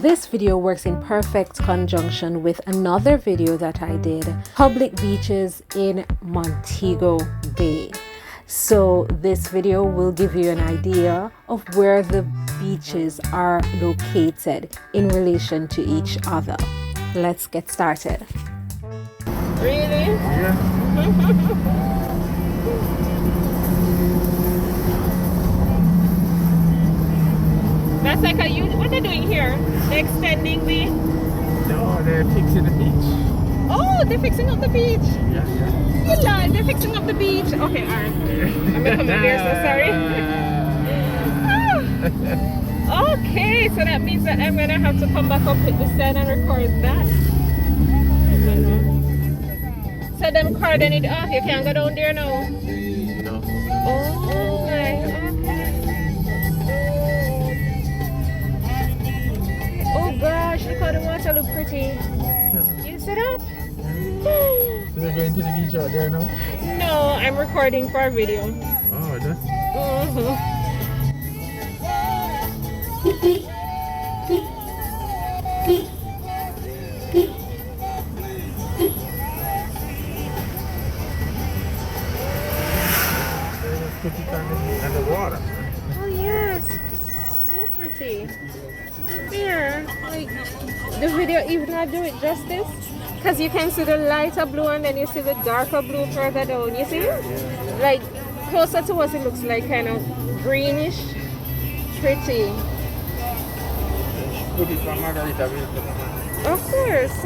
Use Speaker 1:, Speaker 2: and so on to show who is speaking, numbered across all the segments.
Speaker 1: This video works in perfect conjunction with another video that I did, public beaches in Montego Bay. So this video will give you an idea of where the beaches are located in relation to each other. Let's get started.
Speaker 2: Really?
Speaker 3: Yeah.
Speaker 2: That's like a huge. What are they doing here? They're extending the.
Speaker 3: No, they're fixing the beach.
Speaker 2: Oh, they're fixing up the beach.
Speaker 3: Yeah, yeah.
Speaker 2: You lie, they're fixing up the beach. Okay, alright. I'm gonna come in there, so sorry. Okay, so that means that I'm gonna have to come back up with the sign and record that. So them cordon it off, you can't go down there now.
Speaker 3: No.
Speaker 2: Oh my, okay. Oh gosh, look how the water look pretty. You see that?
Speaker 3: So they're going to the beach out there now?
Speaker 2: No, I'm recording for a video.
Speaker 3: Oh, that's... Put it on the water.
Speaker 2: Oh yes, so pretty. Look there, like the video even not do it justice, because you can see the lighter blue and then you see the darker blue further down. You see, like closer to us, it looks like kind of greenish, pretty.
Speaker 3: Put it on Margarita.
Speaker 2: Of course.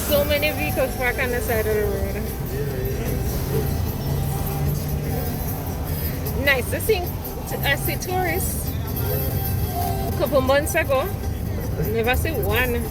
Speaker 2: So many vehicles parked on the side of the road. Nice to see. I see tourists. A couple months ago, never see one.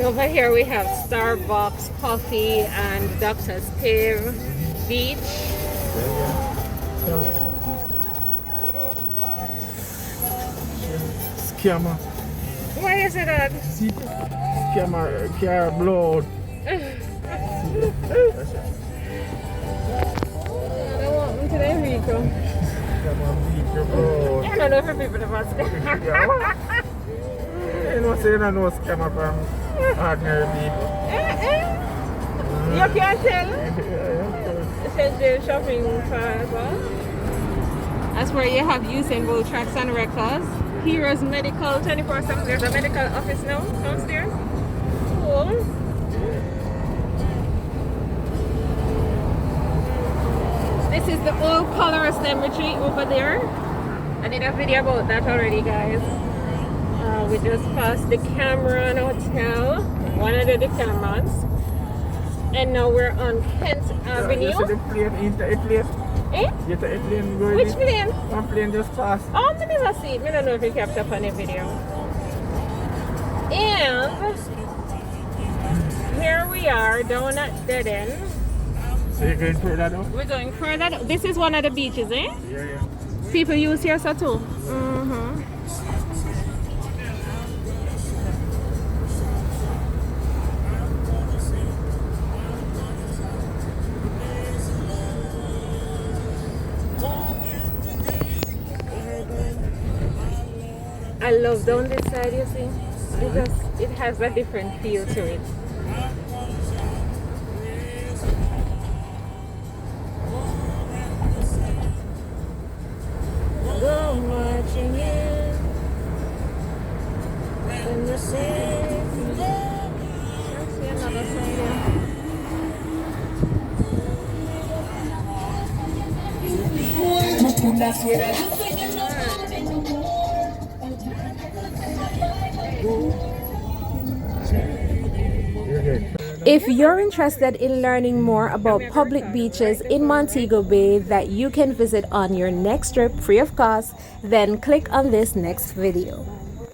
Speaker 2: Over here we have Starbucks, coffee, and Doctor's Cave Beach.
Speaker 3: Scammer.
Speaker 2: Why is it that?
Speaker 3: See? Scammer, car blood.
Speaker 2: I don't want them to their vehicle.
Speaker 3: Scammer, beach, blood.
Speaker 2: I don't know for people to ask.
Speaker 3: You know, saying I know scammer from ordinary people.
Speaker 2: You can't tell? It says they're shopping for as well. That's where you have Usain Bolt tracks and records. Heroes Medical 24/7. There's a medical office now downstairs. Cool. This is the old color cemetery over there. I did a video about that already, guys. We just passed the Cameron Hotel, one of the Camerons, and now we're on Kent Avenue.
Speaker 3: You see the plane, plane?
Speaker 2: Eh?
Speaker 3: You see the plane going?
Speaker 2: Which plane?
Speaker 3: One plane just passed.
Speaker 2: Oh, I never see it. I don't know if it captured up on the video. And here we are down at Dead End.
Speaker 3: So you're going further down?
Speaker 2: We're going further. This is one of the beaches, eh?
Speaker 3: Yeah.
Speaker 2: People use here so too. I love down this side, you see. It has a different feel to it. Go marching in. When the saints. See another sign here.
Speaker 1: If you're interested in learning more about public beaches in Montego Bay that you can visit on your next trip free of cost, then click on this next video.